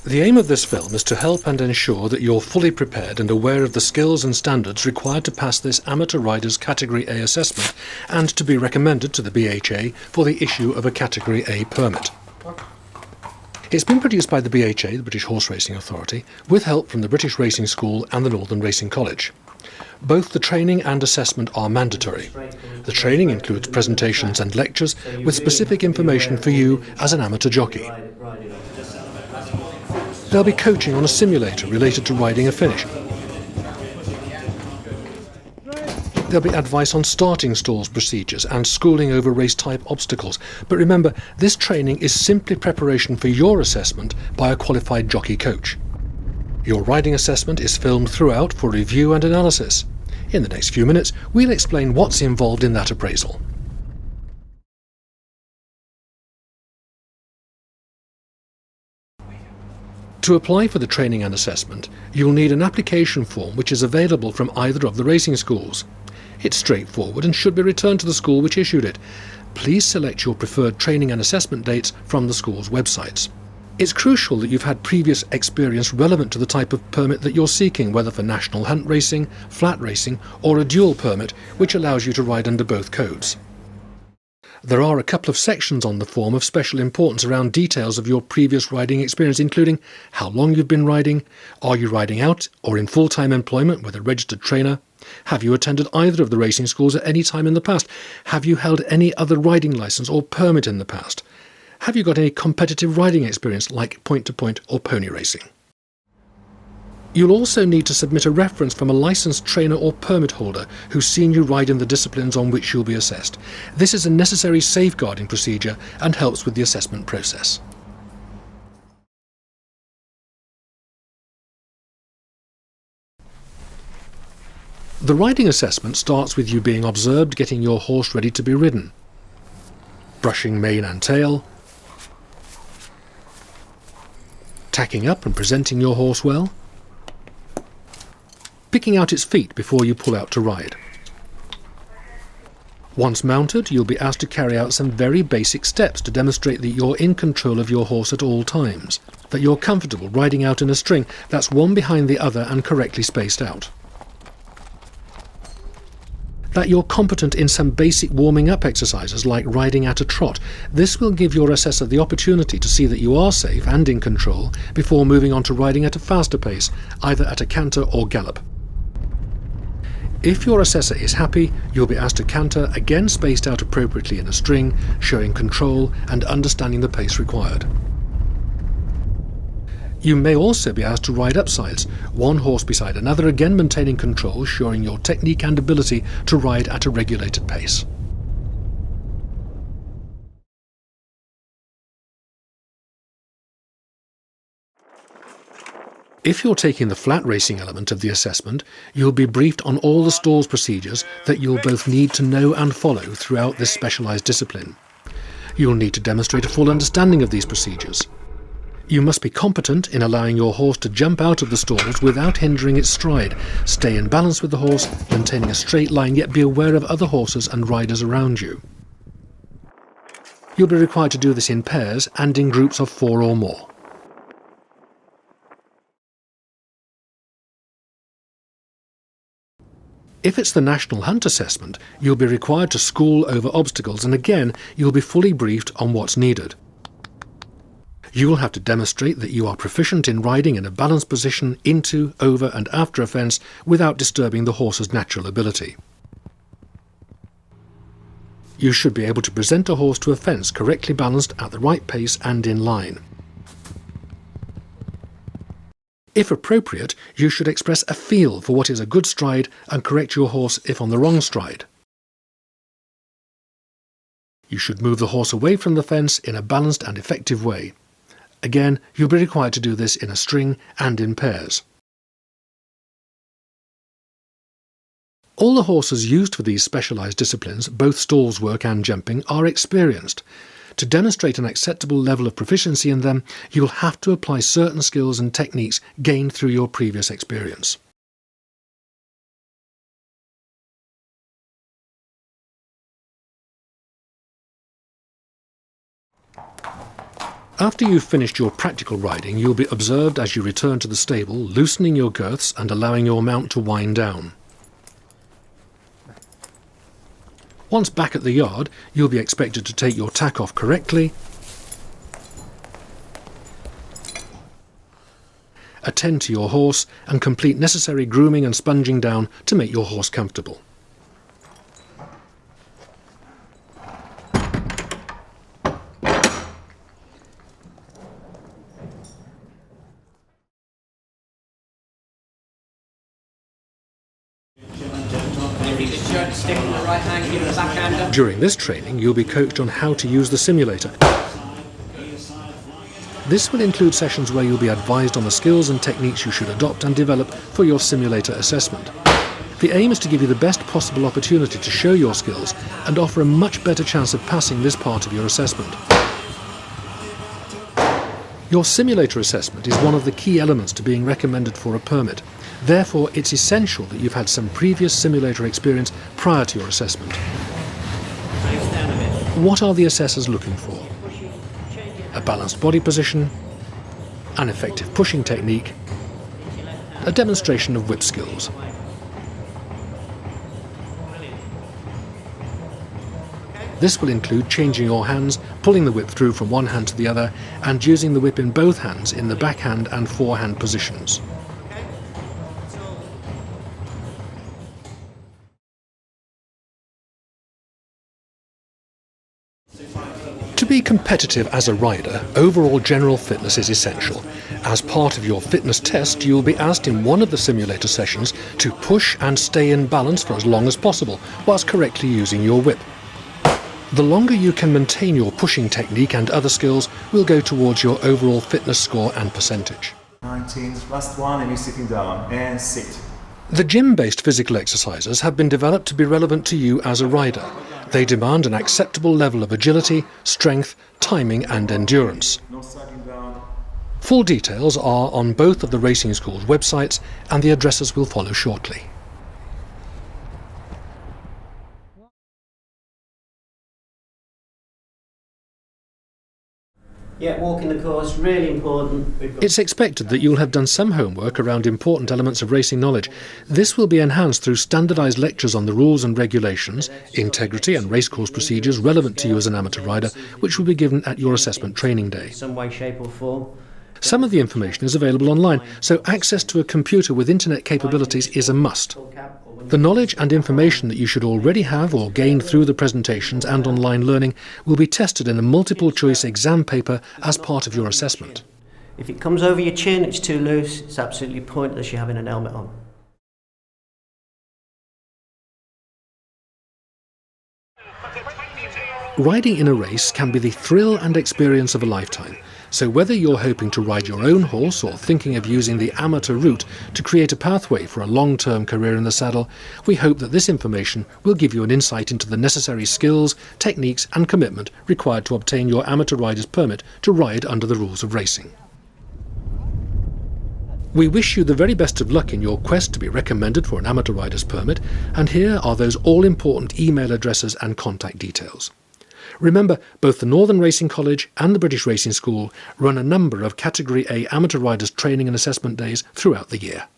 The aim of this film is to help and ensure that you're fully prepared and aware of the skills and standards required to pass this Amateur Riders Category A assessment and to be recommended to the BHA for the issue of a Category A permit. It's been produced by the BHA, the British Horse Racing Authority, with help from the British Racing School and the Northern Racing College. Both the training and assessment are mandatory. The training includes presentations and lectures with specific information for you as an amateur jockey. There'll be coaching on a simulator related to riding a finish. There'll be advice on starting stalls procedures and schooling over race-type obstacles. But remember, this training is simply preparation for your assessment by a qualified jockey coach. Your riding assessment is filmed throughout for review and analysis. In the next few minutes, we'll explain what's involved in that appraisal. To apply for the training and assessment, you'll need an application form which is available from either of the racing schools. It's straightforward and should be returned to the school which issued it. Please select your preferred training and assessment dates from the school's websites. It's crucial that you've had previous experience relevant to the type of permit that you're seeking, whether for national hunt racing, flat racing, or a dual permit, which allows you to ride under both codes. There are a couple of sections on the form of special importance around details of your previous riding experience, including how long you've been riding, are you riding out or in full-time employment with a registered trainer, have you attended either of the racing schools at any time in the past, have you held any other riding licence or permit in the past, have you got any competitive riding experience like point-to-point or pony racing. You'll also need to submit a reference from a licensed trainer or permit holder who's seen you ride in the disciplines on which you'll be assessed. This is a necessary safeguarding procedure and helps with the assessment process. The riding assessment starts with you being observed getting your horse ready to be ridden, brushing mane and tail, tacking up and presenting your horse well, picking out its feet before you pull out to ride. Once mounted, you'll be asked to carry out some very basic steps to demonstrate that you're in control of your horse at all times, that you're comfortable riding out in a string that's one behind the other and correctly spaced out, that you're competent in some basic warming up exercises like riding at a trot. This will give your assessor the opportunity to see that you are safe and in control before moving on to riding at a faster pace, either at a canter or gallop. If your assessor is happy, you'll be asked to canter, again spaced out appropriately in a string, showing control and understanding the pace required. You may also be asked to ride upsides, one horse beside another, again maintaining control, showing your technique and ability to ride at a regulated pace. If you're taking the flat racing element of the assessment, you'll be briefed on all the stalls procedures that you'll both need to know and follow throughout this specialised discipline. You'll need to demonstrate a full understanding of these procedures. You must be competent in allowing your horse to jump out of the stalls without hindering its stride, stay in balance with the horse, maintaining a straight line, yet be aware of other horses and riders around you. You'll be required to do this in pairs and in groups of 4 or more. If it's the National Hunt Assessment, you'll be required to school over obstacles, and again, you'll be fully briefed on what's needed. You will have to demonstrate that you are proficient in riding in a balanced position into, over and after a fence without disturbing the horse's natural ability. You should be able to present a horse to a fence correctly balanced at the right pace and in line. If appropriate, you should express a feel for what is a good stride and correct your horse if on the wrong stride. You should move the horse away from the fence in a balanced and effective way. Again, you'll be required to do this in a string and in pairs. All the horses used for these specialised disciplines, both stalls work and jumping, are experienced. To demonstrate an acceptable level of proficiency in them, you will have to apply certain skills and techniques gained through your previous experience. After you've finished your practical riding, you'll be observed as you return to the stable, loosening your girths and allowing your mount to wind down. Once back at the yard, you'll be expected to take your tack off correctly, attend to your horse and complete necessary grooming and sponging down to make your horse comfortable. During this training, you'll be coached on how to use the simulator. This will include sessions where you'll be advised on the skills and techniques you should adopt and develop for your simulator assessment. The aim is to give you the best possible opportunity to show your skills and offer a much better chance of passing this part of your assessment. Your simulator assessment is one of the key elements to being recommended for a permit. Therefore, it's essential that you've had some previous simulator experience prior to your assessment. What are the assessors looking for? A balanced body position, an effective pushing technique, a demonstration of whip skills. This will include changing your hands, pulling the whip through from one hand to the other, and using the whip in both hands in the backhand and forehand positions. To be competitive as a rider, overall general fitness is essential. As part of your fitness test, you'll be asked in one of the simulator sessions to push and stay in balance for as long as possible, whilst correctly using your whip. The longer you can maintain your pushing technique and other skills will go towards your overall fitness score and percentage. 19, last one, and you're sitting down, and sit. The gym-based physical exercises have been developed to be relevant to you as a rider. They demand an acceptable level of agility, strength, timing and endurance. No sitting down. Full details are on both of the racing schools' websites, and the addresses will follow shortly. Yeah, walking the course, really important. It's expected that you'll have done some homework around important elements of racing knowledge. This will be enhanced through standardised lectures on the rules and regulations, integrity and racecourse procedures relevant to you as an amateur rider, which will be given at your assessment training day. Some way, shape or form. Some of the information is available online, so access to a computer with internet capabilities is a must. The knowledge and information that you should already have or gain through the presentations and online learning will be tested in a multiple-choice exam paper as part of your assessment. If it comes over your chin, it's too loose, it's absolutely pointless you having an helmet on. Riding in a race can be the thrill and experience of a lifetime. So whether you're hoping to ride your own horse or thinking of using the amateur route to create a pathway for a long-term career in the saddle, we hope that this information will give you an insight into the necessary skills, techniques and commitment required to obtain your amateur rider's permit to ride under the rules of racing. We wish you the very best of luck in your quest to be recommended for an amateur rider's permit, and here are those all-important email addresses and contact details. Remember, both the Northern Racing College and the British Racing School run a number of Category A amateur riders training and assessment days throughout the year.